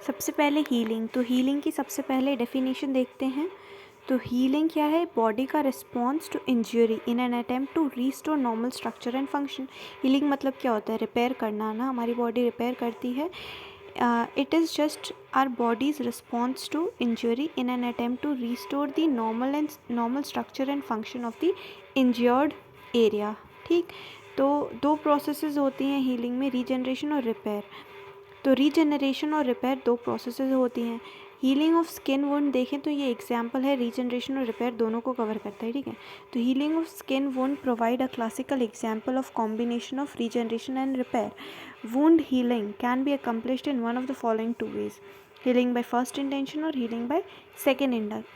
सबसे पहले हीलिंग, तो हीलिंग की सबसे पहले डेफिनेशन देखते हैं। तो हीलिंग क्या है? बॉडी का response to injury in an attempt to restore normal structure and function. Healing मतलब क्या होता है? रिपेयर करना ना, हमारी बॉडी रिपेयर करती है। It is just our body's response to injury in an attempt to restore the normal structure and function of the injured area. ठीक, तो दो प्रोसेसेस होती हैं हीलिंग में, रीजनरेशन और रिपेयर। तो रीजनरेशन और रिपेयर दो प्रोसेसेस होती हैं। हीलिंग ऑफ स्किन वुंड देखें तो ये एग्जांपल है, रीजनरेशन और रिपेयर दोनों को कवर करता है। ठीक है, तो healing of skin wound provide a classical example of combination of regeneration and repair. Wound healing can be accomplished in one of the following two ways, healing by first intention और healing by second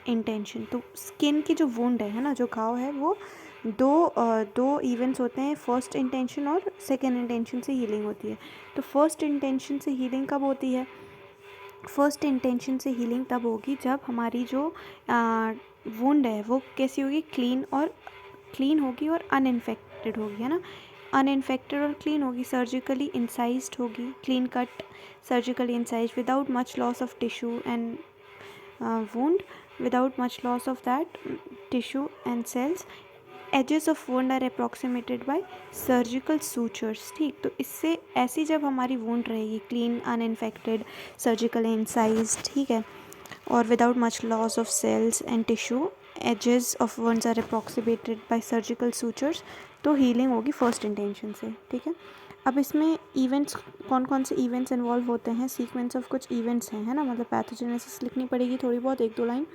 intention. तो skin की जो wound है ना, जो घाव है, वो दो इवेंट्स होते हैं, फर्स्ट इंटेंशन और सेकेंड इंटेंशन से हीलिंग होती है। तो फर्स्ट इंटेंशन से हीलिंग कब होती है? फर्स्ट इंटेंशन से हीलिंग तब होगी जब हमारी जो वुंड है वो कैसी होगी? क्लीन होगी और अनइन्फेक्टेड होगी, है ना। अनइन्फेक्टेड और क्लीन होगी, सर्जिकली इंसाइज्ड होगी, clean cut, surgically incised, without much loss of tissue and wound, without much loss of that tissue and cells. Edges of wound are approximated by surgical sutures. ठीक, तो इससे ऐसी जब हमारी wound रहेगी clean, uninfected, surgical incise, ठीक है, और without much loss of cells and tissue, edges of wounds are approximated by surgical sutures, तो हीलिंग होगी फर्स्ट इंटेंशन से। ठीक है, अब इसमें इवेंट्स, कौन कौन से इवेंट्स इन्वॉल्व होते हैं? सीक्वेंस ऑफ कुछ इवेंट्स हैं, है ना, मतलब पैथोजेनेसिस लिखनी पड़ेगी थोड़ी बहुत, एक दो लाइन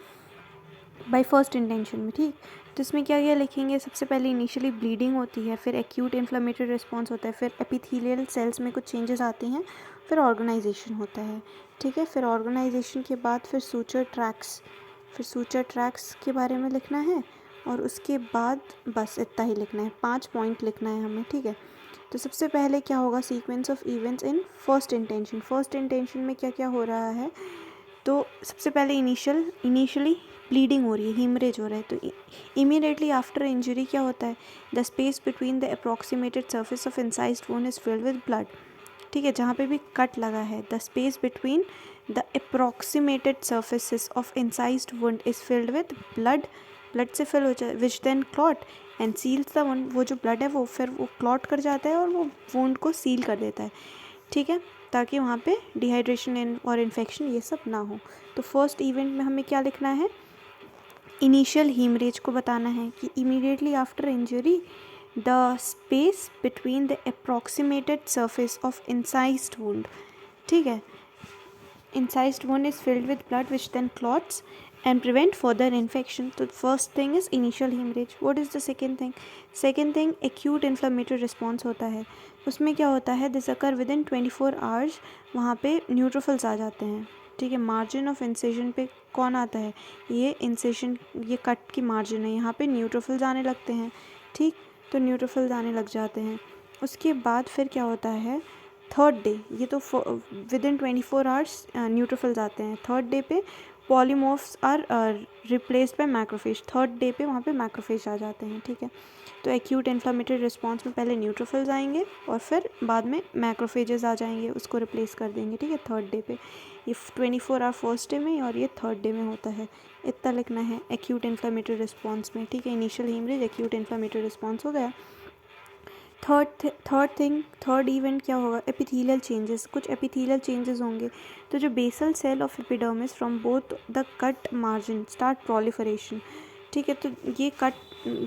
बाय फर्स्ट इंटेंशन में। ठीक, तो इसमें क्या क्या लिखेंगे? सबसे पहले इनिशियली ब्लीडिंग होती है, फिर एक्यूट इन्फ्लेमेटरी रिस्पॉन्स होता है, फिर एपिथेलियल सेल्स में कुछ चेंजेस आते हैं, फिर ऑर्गेनाइजेशन होता है। ठीक है, फिर ऑर्गेनाइजेशन के बाद फिर सूचर ट्रैक्स के बारे में लिखना है, और उसके बाद बस इतना ही लिखना है, 5 पॉइंट लिखना है हमें। ठीक है, तो सबसे पहले क्या होगा? Sequence of events in first intention. First intention में क्या क्या हो रहा है? तो सबसे पहले इनिशियली ब्लीडिंग हो रही है, हीमरेज हो रहा है, तो इमीडिएटली आफ्टर इंजरी क्या होता है? The space between the approximated surface of incised wound is filled with blood. ठीक है, जहाँ पे भी कट लगा है, the space between the approximated surfaces of incised wound is filled with blood, blood से फिल हो जाए, which then clot and seals the wound. वो जो ब्लड है वो फिर वो क्लॉट कर जाता है और वो वुंड को सील कर देता है। ठीक है, ताकि वहाँ पे डिहाइड्रेशन और इन्फेक्शन ये सब ना हो। तो फर्स्ट इवेंट में हमें क्या लिखना है? इनिशियल हीमरेज को बताना है कि immediately after injury the space between the approximated surface of incised wound, ठीक है, incised wound is filled with blood which then clots and prevent further infection. So first thing is initial hemorrhage. What is the second thing? Second thing, acute inflammatory response होता है। उसमें क्या होता है? This occur with in 24 hours, वहाँ पे neutrophils आ जाते हैं। ठीक है, मार्जिन ऑफ इंसेशन पे कौन आता है? ये इंसेशन, ये कट की मार्जिन है, यहाँ पे न्यूट्रोफिल्स आने लगते हैं। ठीक, तो न्यूट्रोफिल्स आने लग जाते हैं। उसके बाद फिर क्या होता है? थर्ड डे, ये तो विद इन 24 आवर्स न्यूट्रोफिल्स आते हैं। थर्ड डे पे polymorphs are replaced by macrophage. Third day पे वहाँ पे मैक्रोफेज आ जाते हैं। ठीक है, तो एक्यूट इन्फ्लेमेटरी रिस्पॉन्स में पहले न्यूट्रोफिल्स आएंगे और फिर बाद में मैक्रोफेजेस आ जाएंगे, उसको रिप्लेस कर देंगे। ठीक है, थर्ड डे पे, ये 24 आवर फर्स्ट डे में और ये थर्ड डे में होता है। इतना लिखना है एक्यूट इन्फ्लेमेटरी रिस्पॉन्स में। ठीक है, initial haemorrhage, acute inflammatory response हो गया। थर्ड इवेंट क्या होगा? एपिथेलियल चेंजेस, कुछ एपिथेलियल चेंजेस होंगे। तो जो basal cell of epidermis from both the cut margin start proliferation. ठीक है, तो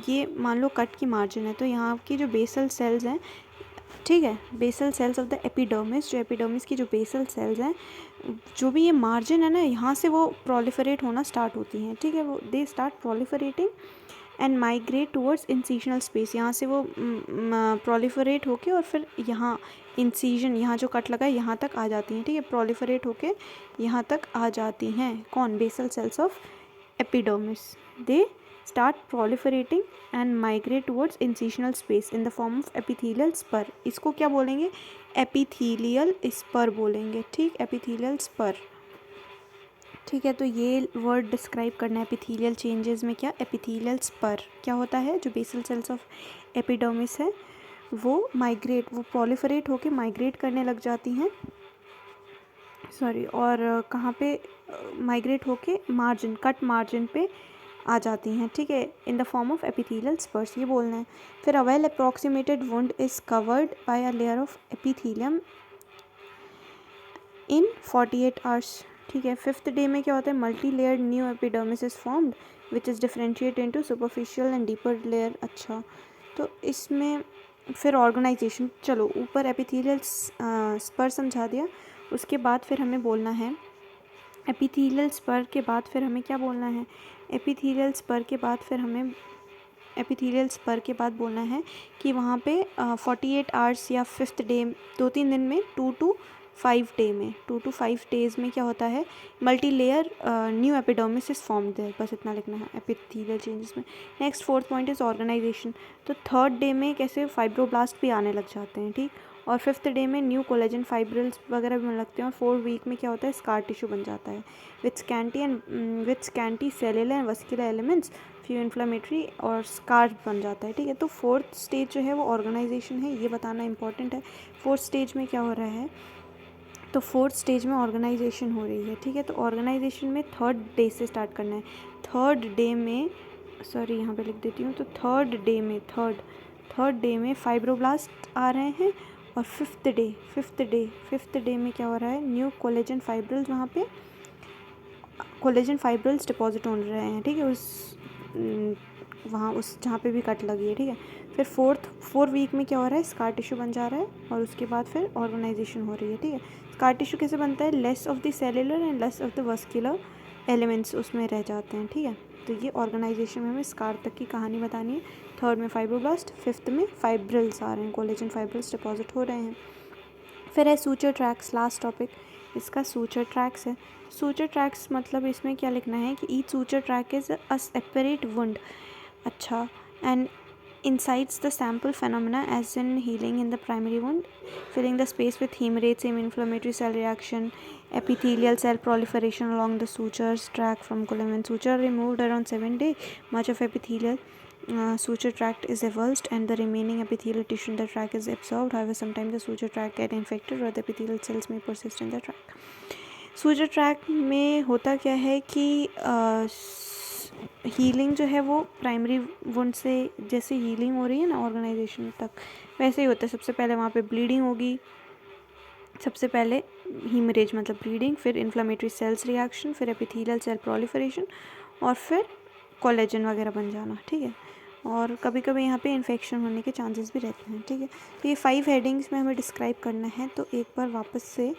ये मान लो कट की मार्जिन है, तो यहाँ की जो बेसल सेल्स हैं, ठीक है, basal cells of the epidermis, जो एपिडर्मिस की जो बेसल सेल्स हैं, जो भी ये मार्जिन है ना, यहाँ से वो प्रोलिफरेट होना स्टार्ट होती हैं। ठीक है, वो दे start proliferating and migrate towards incisional space. यहाँ से वो प्रोलिफरेट होके और फिर यहाँ इंसीजन, यहाँ जो कट लगा है यहाँ तक आ जाती हैं। ठीक है, प्रोलिफरेट होके यहाँ तक आ जाती हैं। कौन? Basal cells of epidermis. They start proliferating and migrate towards incisional space in the form of epithelial spur. इसको क्या बोलेंगे? एपिथेलियल स्पर बोलेंगे। ठीक, एपिथेलियल स्पर। ठीक है, तो ये वर्ड डिस्क्राइब करना है एपिथेलियल चेंजेस में। क्या? एपिथेलियल स्पर क्या होता है? जो बेसल सेल्स ऑफ एपिडर्मिस है वो प्रोलिफरेट होके माइग्रेट करने लग जाती हैं सॉरी, और कहाँ पे माइग्रेट होके मार्जिन, कट मार्जिन पे आ जाती हैं, ठीक है, in the form of epithelial spurs, ये बोलना है। फिर a well approximated wound is covered by a layer of epithelium in 48 hours, ठीक है। फिफ्थ डे में क्या होता है, multi layered new epidermis is formed which is differentiate into superficial and deeper layer. अच्छा, तो इसमें फिर ऑर्गेनाइजेशन, चलो ऊपर एपिथेलियल स्पर समझा दिया, उसके बाद फिर हमें बोलना है एपिथेलियल स्पर के बाद फिर हमें क्या बोलना है, एपिथेलियल स्पर के बाद फिर हमें एपिथेलियल स्पर के बाद बोलना है कि वहाँ पे 48 आवर्स या फिफ्थ डे, 2-3 दिन में, 2 to 5 डेज़ में क्या होता है, multi layer new epidermis is form there, बस इतना लिखना है एपिथेलियल चेंजेस में। Next fourth point is organisation. तो थर्ड डे में कैसे फाइब्रोब्लास्ट भी आने लग जाते हैं, ठीक, और फिफ्थ डे में न्यू कोलेजन फाइब्रिल्स वगैरह भी बनने लगते हैं, और 4 वीक में क्या होता है, स्कार टिश्यू बन जाता है with scanty cellular and vascular elements, few inflammatory और स्कार बन जाता है, ठीक है। तो फोर्थ स्टेज जो है वो ऑर्गेनाइजेशन है, ये बताना इंपॉर्टेंट है। फोर्थ स्टेज में क्या हो रहा है, तो फोर्थ स्टेज में ऑर्गेनाइजेशन हो रही है, ठीक है। तो ऑर्गेनाइजेशन में थर्ड डे से स्टार्ट करना है। थर्ड डे में, सॉरी यहाँ पे लिख देती हूँ, तो थर्ड डे में फाइब्रोब्लास्ट आ रहे हैं, और फिफ्थ डे में क्या हो रहा है, न्यू कोलेजन फाइब्रिल्स, वहाँ पे कोलेजन फाइब्रिल्स डिपॉजिट हो रहे हैं, ठीक है, वहाँ उस जहाँ पे भी कट लगी है, ठीक है। फिर 4 वीक में क्या हो रहा है, स्कार टिश्यू बन जा रहा है, और उसके बाद फिर ऑर्गेनाइजेशन हो रही है, ठीक है। स्कार टिश्यू कैसे बनता है, less of the cellular and less of the vascular elements उसमें रह जाते हैं, ठीक है। तो ये ऑर्गेनाइजेशन में हमें स्कार तक की कहानी बतानी है। थर्ड में फाइब्रोब्लास्ट, फिफ्थ में फाइब्रिल्स आ रहे हैं, कोलेजन फाइब्रिल्स डिपॉजिट हो रहे हैं। फिर है सूचर ट्रैक्स, लास्ट टॉपिक इसका सूचर ट्रैक्स है। सूचर ट्रैक्स मतलब इसमें क्या लिखना है कि each suture track is a separate wound, अच्छा, and incites the sample phenomena as in healing in the primary wound, filling the space with hemorrhage, same inflammatory cell reaction, epithelial cell proliferation along the sutures tract from colon. When suture removed around 7 days, much of epithelial suture tract is avulsed and the remaining epithelial tissue in the tract is absorbed. However, sometimes the suture tract get infected or the epithelial cells may persist in the tract. Suture track में होता क्या है कि healing जो है वो primary wound से जैसे हीलिंग हो रही है ना ऑर्गेनाइजेशन तक, वैसे ही होता है। सबसे पहले वहाँ पे ब्लीडिंग होगी, सबसे पहले हीमरेज मतलब ब्लीडिंग, फिर इन्फ्लेमेटरी सेल्स रिएक्शन, फिर एपिथेलियल सेल प्रोलिफरेशन, और फिर कोलेजन वगैरह बन जाना, ठीक है। और कभी कभी यहाँ पे इन्फेक्शन होने के चांसेस भी रहते हैं, ठीक है। तो ये 5 हेडिंग्स में हमें डिस्क्राइब करना है, तो एक बार वापस से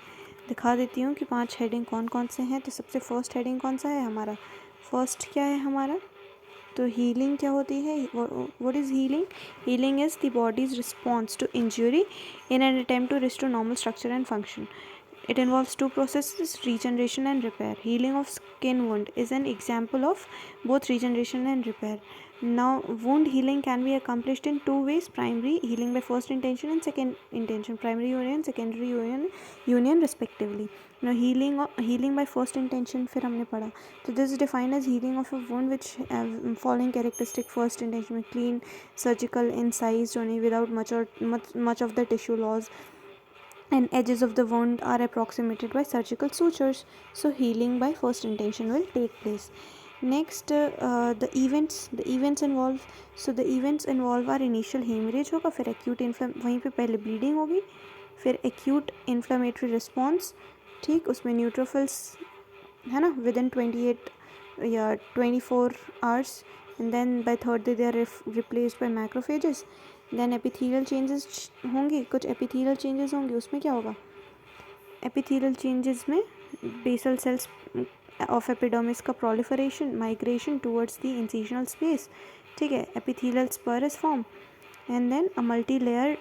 दिखा देती हूँ कि 5 हेडिंग कौन कौन से हैं। तो सबसे फर्स्ट हेडिंग कौन सा है हमारा, फर्स्ट क्या है हमारा, तो हीलिंग क्या होती है, what is healing, healing is the body's response to injury in an attempt to restore normal structure and function. It involves two processes, regeneration and repair. Healing of skin wound is an example of both regeneration and repair. Now, wound healing can be accomplished in two ways: primary healing by first intention and second intention, primary union, secondary union respectively. Now, healing by first intention फिर हमने पढ़ा, तो this is defined as healing of a wound which following characteristic: first intention में clean, surgical, incised only without much of the tissue loss, and edges of the wound are approximated by surgical sutures. So healing by first intention will take place. Next, the events involve, so the events involve are initial hemorrhage होगा, फिर acute वहीं पे पहले bleeding होगी, फिर acute inflammatory response, ठीक, उसमें neutrophils है ना within 28 या 24 hours, and then by third day they are replaced by macrophages. Then epithelial changes होंगे, कुछ एपिथेलियल चेंजेस होंगे, उसमें क्या होगा, एपिथेलियल चेंजेस में बेसल सेल्स ऑफ एपिडर्मिस का proliferation, migration towards the incisional space, ठीक है, epithelial spur is form, and then a multi layer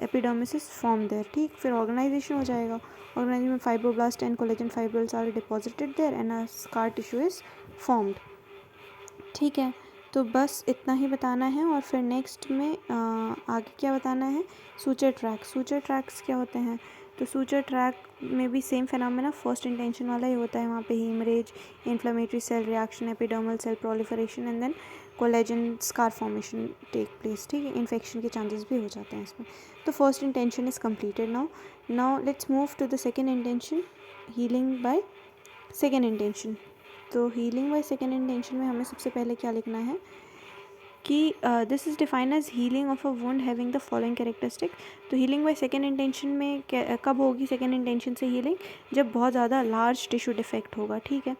epidermis is form there, ठीक। फिर ऑर्गेनाइजेशन हो जाएगा, ऑर्गेनाइजेशन में fibroblast and collagen fibrils are deposited there and a scar tissue is formed, ठीक है। तो बस इतना ही बताना है, और फिर नेक्स्ट में आगे क्या बताना है, सूचर ट्रैक। सूचर ट्रैक्स क्या होते हैं, तो सूचर ट्रैक में भी सेम फिनोमेना फर्स्ट इंटेंशन वाला ही होता है, वहाँ पे haemorrhage, inflammatory cell reaction, epidermal cell proliferation, and then collagen scar formation take place, ठीक है। इन्फेक्शन के चांसेस भी हो जाते हैं इसमें। तो first intention is completed. Now let's move to the second intention. Healing by second intention. तो हीलिंग बाय सेकेंड इंटेंशन में हमें सबसे पहले क्या लिखना है कि this is defined as healing of a wound having the following characteristic. तो हीलिंग बाय सेकेंड इंटेंशन में कब होगी सेकेंड इंटेंशन से हीलिंग? जब बहुत ज़्यादा लार्ज टिश्यू डिफेक्ट होगा, ठीक है,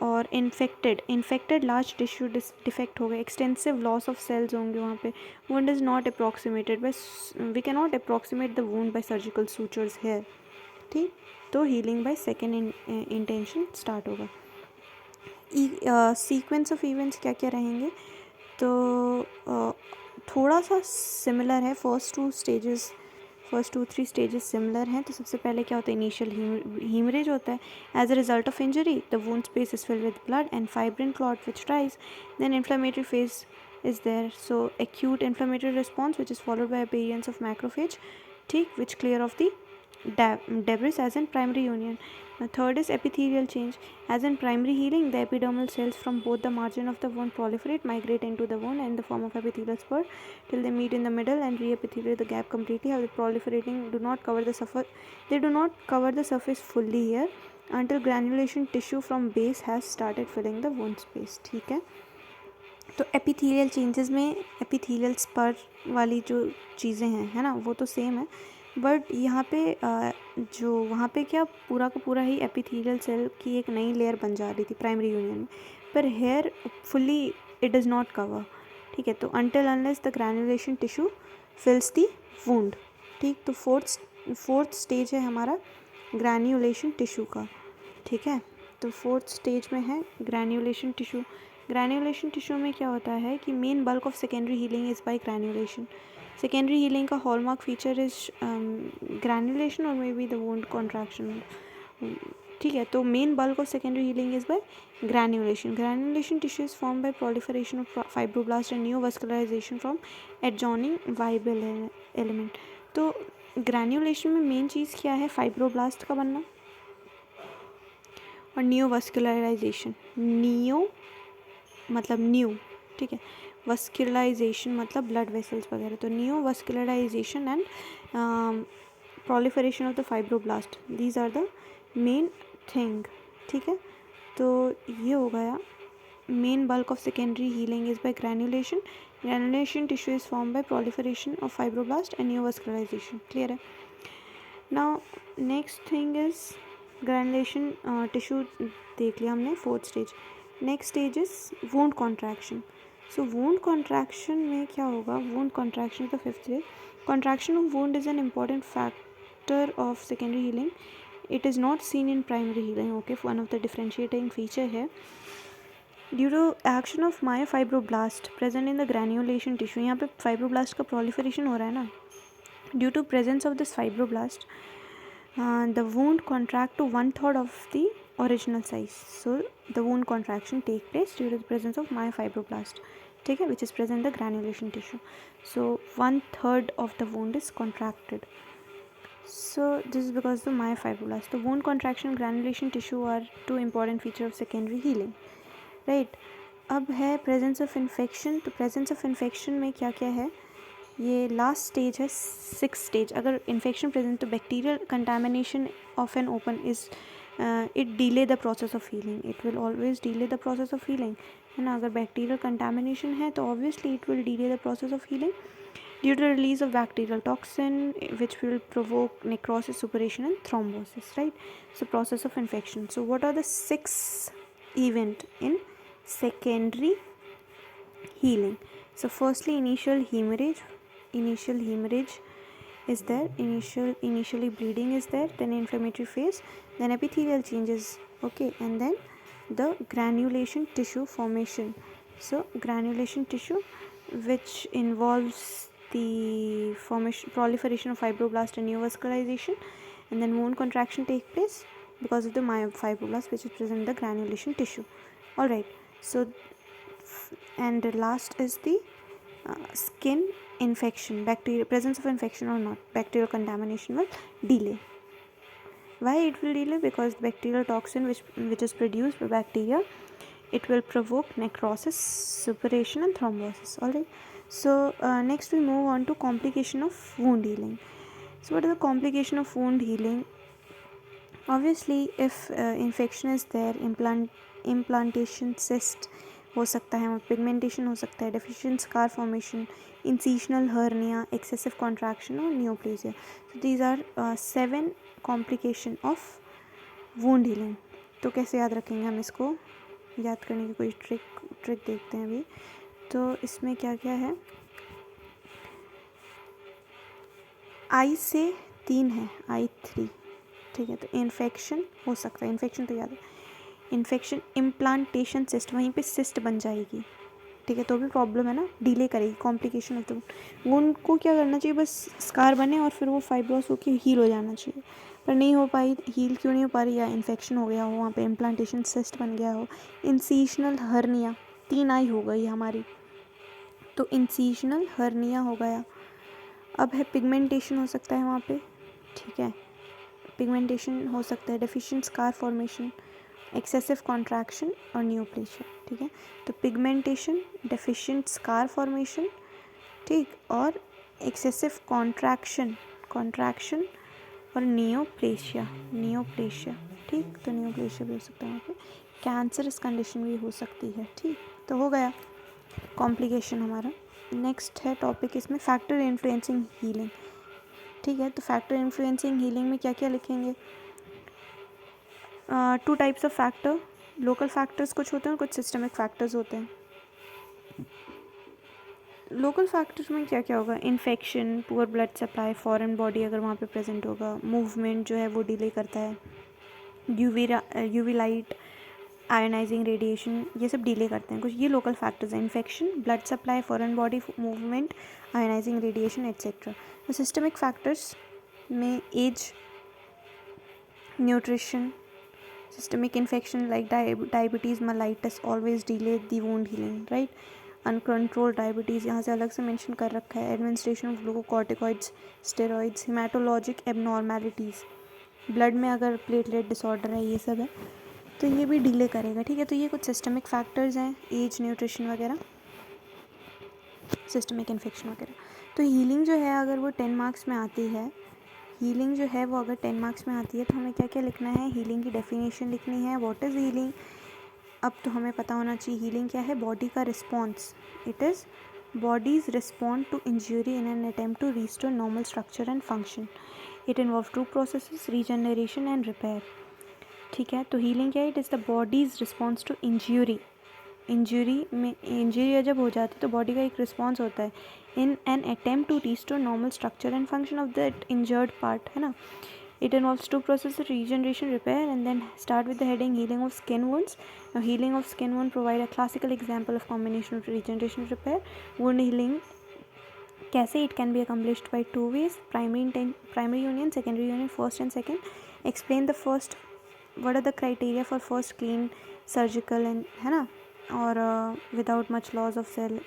और इन्फेक्टेड लार्ज टिश्यू डिफेक्ट होगा, एक्सटेंसिव लॉस ऑफ सेल्स होंगे वहाँ पे। Wound is not approximated by, we can not approximate the wound by surgical sutures here, ठीक। तो healing by second intention start होगा। सीक्वेंस ऑफ इवेंट्स क्या क्या रहेंगे? तो थोड़ा सा सिमिलर है, first two three stages similar हैं। तो सबसे पहले क्या होता है? इनिशियल हीमरेज होता है। As a result of injury the wound space is filled with blood and fibrin clot which dries, then inflammatory phase is there, so acute inflammatory response which is followed by appearance of macrophage, ठीक, which clear of the debris as in primary union. Now third is epithelial change. As in primary healing, the epidermal cells from both the margin of the wound proliferate, migrate into the wound in the form of epithelial spur till they meet in the middle and re-epitheliate the gap completely. How the proliferating do not cover the surface, they do not cover the surface fully here until granulation tissue from base has started filling the wound space, ठीक है। तो epithelial changes में epithelial spur वाली जो चीज़ें हैं, है ना, वो तो सेम है, बट यहाँ पे जो वहाँ पे क्या पूरा का पूरा ही एपिथेलियल सेल की एक नई लेयर बन जा रही थी प्राइमरी यूनियन में, पर here fully it does not cover, ठीक है। तो until unless the granulation tissue fills the wound, ठीक। तो फोर्थ स्टेज है हमारा ग्रैन्युलेशन टिश्यू का, ठीक है। तो फोर्थ स्टेज में है ग्रैन्युलेशन टिश्यू। ग्रैन्युलेशन टिश्यू में क्या होता है कि main bulk of secondary healing is by granulation. Secondary healing का हॉलमार्क फीचर इज ग्रैन्युलेशन और may be the wound contraction, ठीक है। तो main bulk of secondary healing is by granulation. Granulation tissue is form by proliferation of fibroblast and neovascularization from adjoining viable element. तो granulation में main चीज़ क्या है? Fibroblast का बनना और न्यूवस्कुलराइजेशन। न्यू मतलब न्यू, ठीक है, वस्कुलराइजेशन मतलब ब्लड वेसल्स वगैरह। तो new vascularisation and proliferation of the fibroblast, these are the main thing, ठीक है। तो ये हो गया main bulk of secondary healing is by granulation. Granulation tissue is form by proliferation of fibroblast and new vascularisation, clear है। Now next thing is granulation tissue देख लिया हमने, fourth stage. Next stage is wound contraction. So wound contraction में क्या होगा? Wound contraction is the fifth stage. Contraction of wound is an important factor of secondary healing, it is not seen in primary healing, okay. One of the differentiating feature है due to action of myofibroblast present in the granulation tissue. यहाँ पे fibroblast का proliferation हो रहा है ना, due to presence of this fibroblast the wound contract to 1/3 of the original size. So the wound contraction take place due to the presence of myofibroblast, ठीक है, which is present in the granulation tissue. So 1/3 of the wound is contracted. So this is because the myofibroblast. The wound contraction and granulation tissue are two important features of secondary healing, right? अब है presence of infection. तो presence of infection में क्या क्या है? ये last stage है, six stage. अगर इन्फेक्शन प्रेजेंट तो bacterial contamination of an open is it delay the process of healing, it will always delay the process of healing, है ना। अगर बैक्टीरियल कंटामिनेशन है तो obviously it will delay the process of healing due to release of bacterial toxin which will provoke necrosis, suppuration and thrombosis, right. So process of infection. So what are the 6 event in secondary healing? So firstly initial hemorrhage is there, initially bleeding is there, then inflammatory phase, then epithelial changes, okay, and then the granulation tissue formation. So granulation tissue which involves the formation, proliferation of fibroblast and neovascularization, and then wound contraction take place because of the myofibroblast which is present in the granulation tissue. All right, so and the last is the skin infection, bacteria presence of infection or not, bacterial contamination will delay. Why it will delay? Because bacterial toxin which is produced by bacteria, it will provoke necrosis, suppuration and thrombosis. All right, so next we move on to complication of wound healing. So what is the complication of wound healing? Obviously if infection is there, implantation cyst हो सकता है, pigmentation हो सकता है, deficient scar formation, incisional hernia, excessive contraction और neoplasia. So these are 7 complication of wound healing. तो कैसे याद रखेंगे हम इसको? याद करने की कोई ट्रिक देखते हैं अभी. तो इसमें क्या क्या है? आई से 3 है, I3. ठीक है, तो इन्फेक्शन हो सकता है, इन्फेक्शन तो याद है. इन्फेक्शन, इम्प्लांटेशन सिस्ट, वहीं पे सिस्ट बन जाएगी. ठीक है, तो भी प्रॉब्लम है ना, डिले करेगी, कॉम्प्लिकेशन होता है. वुंड को क्या करना चाहिए? बस स्कार बने और फिर वो फाइब्रोस होकर हील हो जाना चाहिए, पर नहीं हो पाई. हील क्यों नहीं हो पा रही? या इन्फेक्शन हो गया हो, वहाँ पे इम्प्लांटेशन सिस्ट बन गया हो. इंसिशनल हर्निया, 3 आई हो गई हमारी, तो इंसिशनल हर्निया हो गया. अब है पिगमेंटेशन हो सकता है वहाँ पे. ठीक है, पिगमेंटेशन हो सकता है, deficient scar formation, excessive contraction और नियोप्लेशिया. ठीक है, तो पिगमेंटेशन, डेफिशिएंट स्कार फॉर्मेशन, ठीक, और एक्सेसिव कॉन्ट्रैक्शन और नियोप्लेशिया. ठीक, तो नियोप्लेशिया भी हो सकता है वहाँ पे. कैंसरस कंडीशन भी हो सकती है. ठीक, तो हो गया कॉम्प्लिकेशन हमारा. नेक्स्ट है टॉपिक इसमें फैक्टर इन्फ्लुएंसिंग हीलिंग. ठीक है, तो फैक्टर इन्फ्लुएंसिंग हीलिंग में क्या क्या लिखेंगे? 2 types of factor. Local factors कुछ होते हैं और कुछ सिस्टमिक फैक्टर्स होते हैं. लोकल फैक्टर्स में क्या क्या होगा? Infection, poor blood supply, foreign body अगर वहाँ पे प्रेजेंट होगा, मूवमेंट जो है वो डिले करता है, यूवी लाइट, आयोनाइजिंग रेडिएशन, ये सब डिले करते हैं कुछ. ये लोकल फैक्टर्स हैं. Infection, blood supply, foreign body movement, ionising radiation etcetera. तो सिस्टमिक फैक्टर्स में age, nutrition, systemic infection like diabetes mellitus always delay the wound healing, right? Uncontrolled diabetes यहाँ से अलग से मेंशन कर रखा है. Administration of glucocorticoids, steroids, हेमाटोलॉजिक abnormalities, blood में अगर प्लेटलेट डिसऑर्डर है, ये सब है, तो ये भी डिले करेगा. ठीक है, तो ये कुछ सिस्टमिक फैक्टर्स हैं, एज, न्यूट्रिशन वगैरह, सिस्टमिक इन्फेक्शन वगैरह. तो हीलिंग जो है अगर वो 10 मार्क्स में आती है, हीलिंग जो है वो अगर 10 मार्क्स में आती है, तो हमें क्या क्या लिखना है? हीलिंग की डेफिनेशन लिखनी है. What is healing? अब तो हमें पता होना चाहिए हीलिंग क्या है. बॉडी का response. It is body's respond to injury in an attempt to restore normal structure and function. It involve 2 processes, regeneration and repair. ठीक है, तो हीलिंग क्या है? It is the body's response to injury. Injury जब हो जाती है तो बॉडी का एक रिस्पॉन्स होता है in an attempt to restore normal structure and function of that injured part, है ना. It involves 2 processes, regeneration, repair, and then start with the heading healing of skin wounds. Now, healing of skin wound provide a classical example of combination of regeneration and repair. Wound healing कैसे? It can be accomplished by 2 ways: primary union, secondary union, first and second. Explain the first. What are the criteria for first clean surgical and, है ना, और without much loss of cell.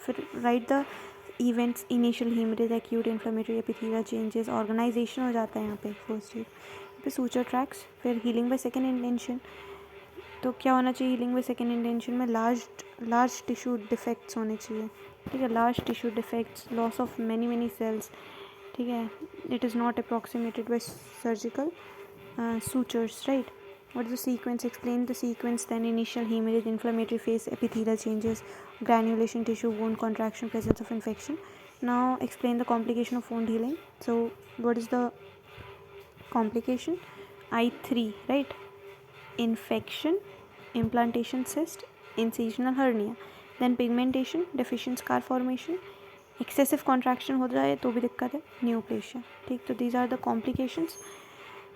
फिर write the events, initial haemorrhage, acute inflammatory epithelial changes, organisation हो जाता है यहाँ पे first aid पे, सूचर ट्रैक्स. फिर हीलिंग बाय सेकेंड इंटेंशन. तो क्या होना चाहिए हीलिंग बाय सेकेंड इंटेंशन में? लार्ज टिश्यू डिफेक्ट्स होने चाहिए. ठीक है, large tissue defects, loss of many cells. ठीक है, it is not approximated by surgical sutures, right? What is the sequence? Explain the sequence. Then initial hemorrhage, inflammatory phase, epithelial changes, granulation, tissue, wound contraction, presence of infection. Now explain the complication of wound healing. So what is the complication? I3, right? Infection, implantation cyst, incisional hernia, then pigmentation, deficient scar formation, excessive contraction हो जाए तो भी दिक्कत है, neoplasia. ठीक, तो these are the complications.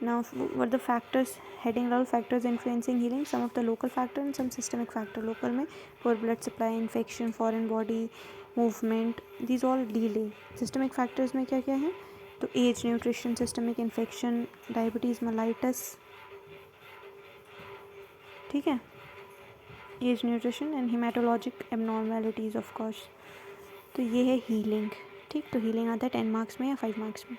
Now what the factors? Heading level factors influencing healing. Some of the local factor and some systemic factor. Local में poor blood supply, infection, foreign body, movement, these all delay. Systemic factors में क्या क्या है? तो age, nutrition, systemic infection, diabetes mellitus. ठीक है, age, nutrition and hematologic abnormalities of course. तो ये है healing. ठीक, तो healing आता है 10 मार्क्स में या 5 मार्क्स में.